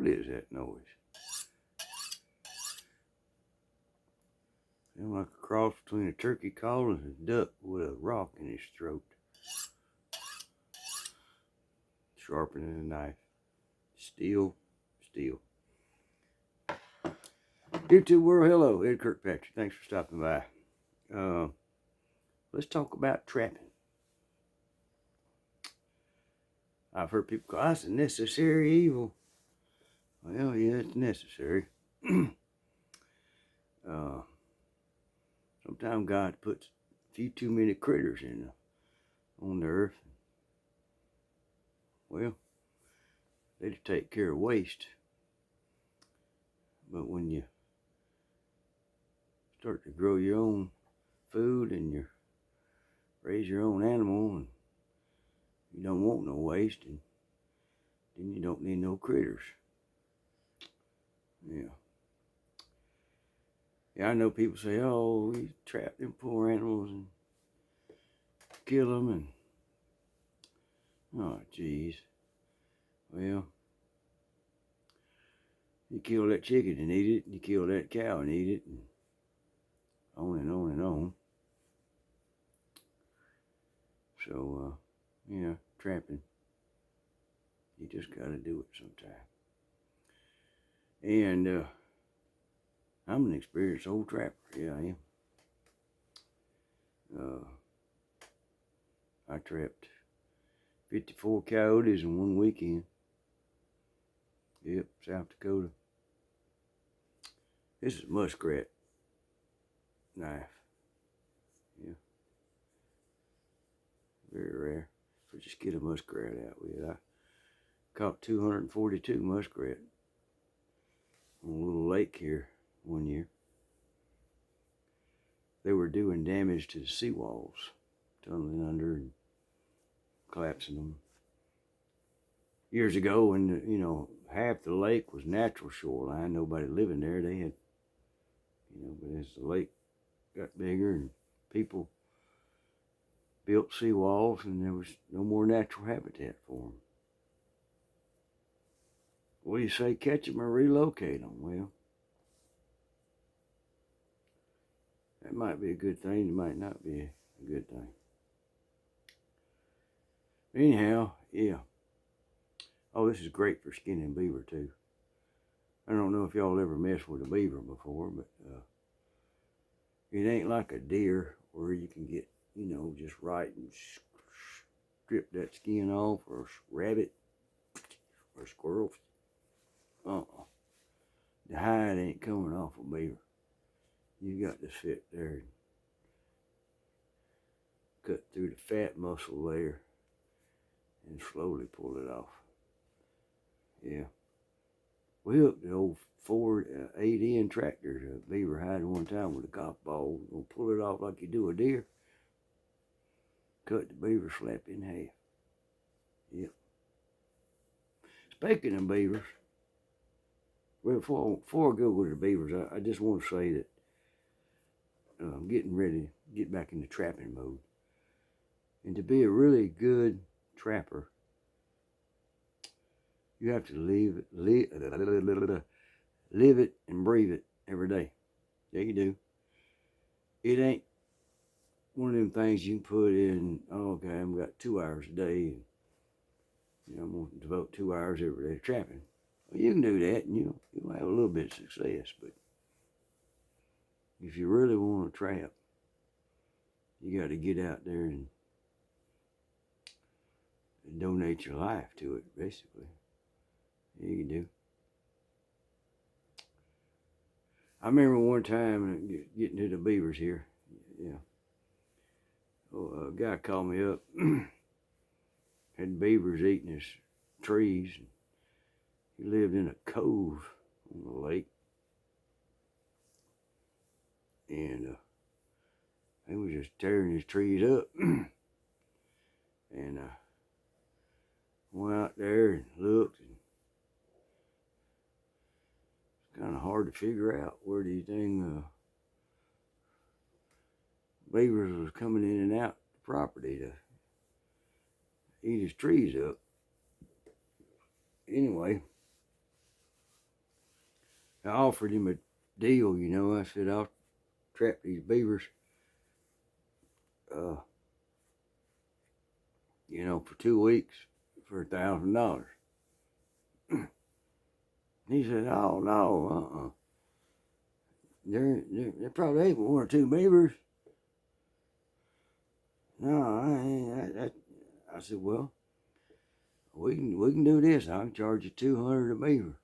What is that noise? Sounds like a cross between a turkey calling and a duck with a rock in his throat. Sharper than a knife. Steel. YouTube world, hello. Ed Kirkpatrick. Thanks for stopping by. Let's talk about trapping. I've heard people call this a necessary evil. Well, yeah, it's necessary. Sometimes God puts a few too many critters on the earth. Well, they just take care of waste. But when you start to grow your own food and you raise your own animal and you don't want no waste, and then you don't need no critters. Yeah, I know people say, oh, we trap them poor animals and kill them, and oh, geez. Well, you kill that chicken and eat it, and you kill that cow and eat it, and on and on and on. So, yeah, trapping. You just gotta do it sometime. And I'm an experienced old trapper. Yeah, I am. I trapped 54 coyotes in one weekend. Yep, South Dakota. This is muskrat knife. Yeah. Very rare. So just get a muskrat out with it. I caught 242 muskrat on a little lake here one year. They were doing damage to the seawalls, tunneling under and collapsing them. Years ago, when half the lake was natural shoreline, nobody living there. They had, but as the lake got bigger and people built seawalls, and there was no more natural habitat for them. What do you say? Catch them or relocate them? Well, that might be a good thing. It might not be a good thing. Anyhow, yeah. Oh, this is great for skinning beaver too. I don't know if y'all ever messed with a beaver before, but it ain't like a deer where you can get, just right and strip that skin off, or a rabbit or a squirrel. The hide ain't coming off a beaver. You got to sit there and cut through the fat muscle layer and slowly pull it off. Yeah. We hooked an old Ford 8N tractor to a beaver hide one time with a golf ball. We're going to pull it off like you do a deer. Cut the beaver slap in half. Yep. Speaking of beavers, well, before I go with the beavers, I just want to say that I'm getting ready to get back into trapping mode. And to be a really good trapper, you have to live it and breathe it every day. Yeah, you do. It ain't one of them things you can put in, okay, I've got 2 hours a day, and I'm going to devote 2 hours every day to trapping. Well, you can do that, and you'll have a little bit of success, but if you really want to trap, you got to get out there and donate your life to it, basically. Yeah, you can do. I remember one time getting to the beavers here. Yeah. Oh, a guy called me up. Had beavers eating his trees. He lived in a cove on the lake. And he was just tearing his trees up. And went out there and looked. And it's kind of hard to figure out where these dang beavers was coming in and out the property to eat his trees up. Anyway, I offered him a deal, you know. I said, I'll trap these beavers, uh, you know, for 2 weeks for $1,000. He said, oh, no, there probably ain't one or two beavers. No, I said, well, we can do this. I can charge you $200 a beaver,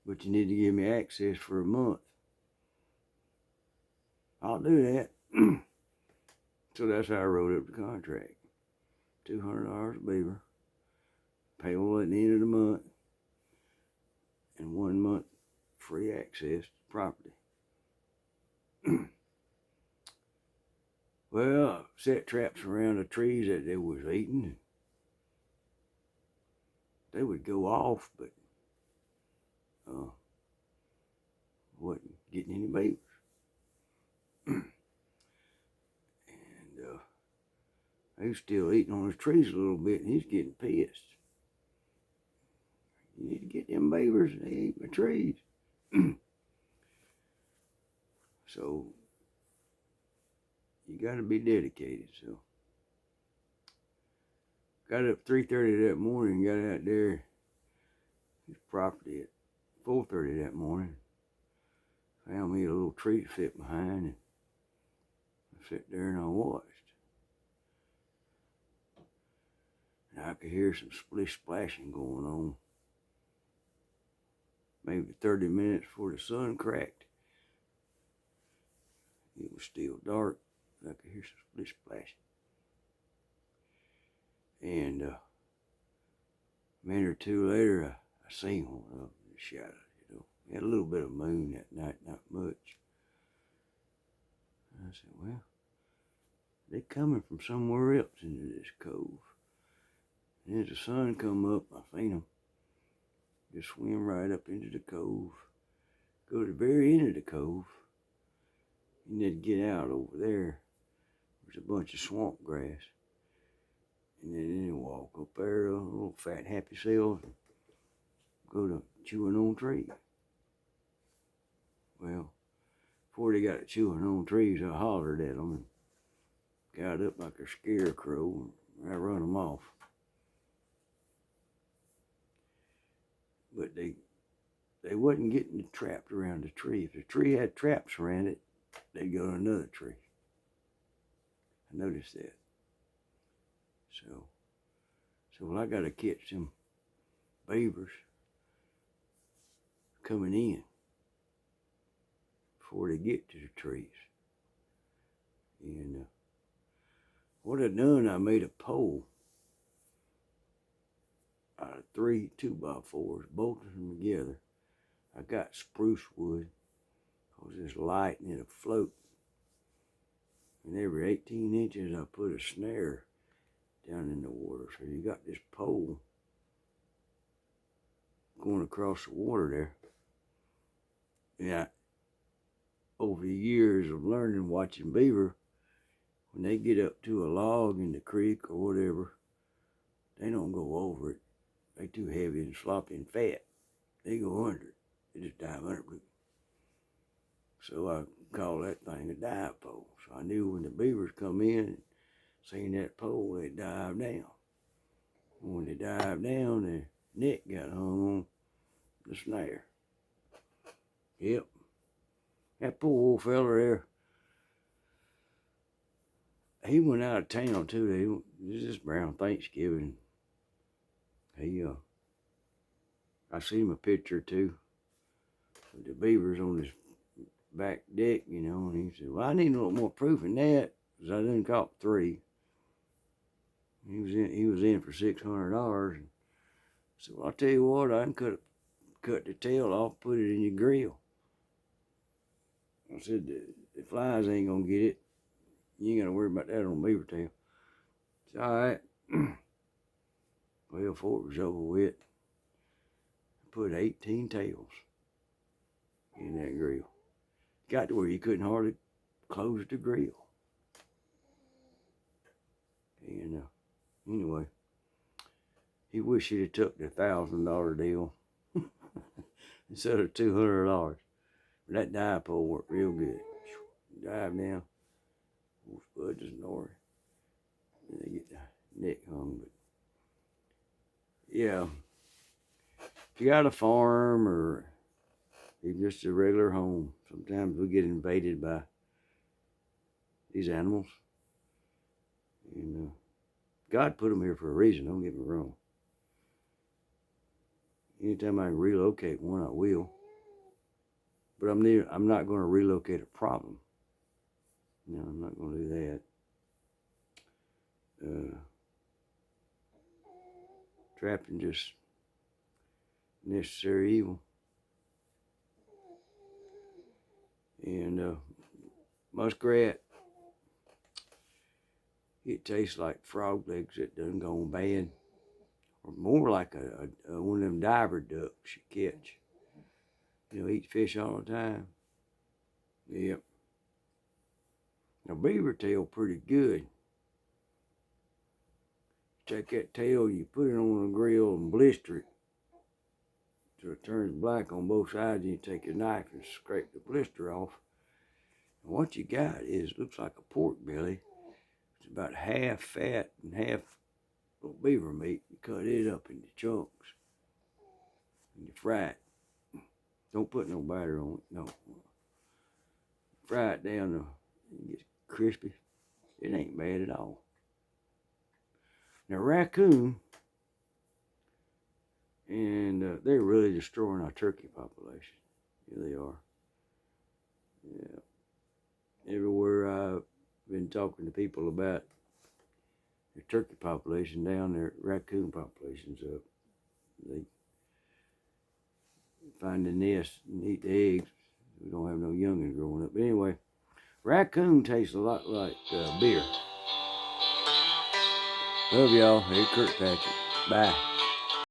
but you need to give me access for a month. I'll do that. So that's how I wrote up the contract. $200 a beaver, payable at the end of the month, and 1 month free access to property. Well, set traps around the trees that they was eating. They would go off, but wasn't getting any beavers. And he was still eating on his trees a little bit, and he's getting pissed. You need to get them beavers, they ate my trees. So you got to be dedicated. So got up 3:30 that morning, got out there his property at 4:30 that morning. Found me a little tree to sit behind, and I sat there and I watched. And I could hear some splish splashing going on. Maybe 30 minutes before the sun cracked. It was still dark. I could hear some splish splashing. And a minute or two later, I seen one up in the shadow, you know. We had a little bit of moon that night, not much. And I said, well, they coming from somewhere else into this cove. And as the sun come up, I seen them just swim right up into the cove, go to the very end of the cove, and then get out over there. There's a bunch of swamp grass. And then they walk up there, little fat happy selves, and go to chewing on trees. Well, before they got to chewing on trees, I hollered at them and got up like a scarecrow, and I run them off. But they wasn't getting trapped around the tree. If the tree had traps around it, they'd go to another tree. I noticed that. So well, I got to catch them beavers coming in before they get to the trees. And what I done, I made a pole out of 3 2x4s, bolted them together. I got spruce wood, because it's light and it'll float. And every 18 inches, I put a snare down in the water. So you got this pole going across the water there. Yeah, over the years of learning, watching beaver, when they get up to a log in the creek or whatever, they don't go over it. They too heavy and sloppy and fat. They go under it. They just dive under it. So I call that thing a dive pole. So I knew when the beavers come in and seen that pole, they dive down. When they dive down, their neck got hung on the snare. Yep. That poor old fella there, he went out of town too. It was just around Thanksgiving. I seen him a picture too with the beavers on his back deck, you know, and he said, well, I need a little more proof than that, because I done caught 3. He was in for $600. And so I'll tell you what, I can cut the tail off, put it in your grill. I said, the flies ain't gonna get it. You ain't gotta worry about that on beaver tail. It's all right. Well, before it was over with, I put 18 tails in that grill. Got to where you couldn't hardly close the grill. And anyway, he wished he'd have took the $1,000 deal. instead of $200. That dive pole worked real good. Dive down, old Spud to snoring. And they get the neck hung. But yeah, if you got a farm or even just a regular home, sometimes we get invaded by these animals. And God put them here for a reason, don't get me wrong. Anytime I can relocate one, I will. But I'm not going to relocate a problem. No, I'm not going to do that. Trapping just necessary evil. And muskrat, it tastes like frog legs that done gone bad. Or more like a one of them diver ducks you catch. Eat fish all the time. Yep. Now beaver tail pretty good. Take that tail, you put it on the grill and blister it so it turns black on both sides, and you take your knife and scrape the blister off. And what you got looks like a pork belly. It's about half fat and half beaver meat. You cut it up into chunks and you fry it. Don't put no batter on it, no. Fry it down, it gets crispy. It ain't bad at all. Now raccoon, and they're really destroying our turkey population. Yeah, they are. Yeah. Everywhere I've been talking to people about the turkey population down there, raccoon population's up. They find the nest and eat the eggs. We don't have no youngins growing up. But anyway, raccoon tastes a lot like beer. Love y'all. Hey, Kirkpatrick. Bye.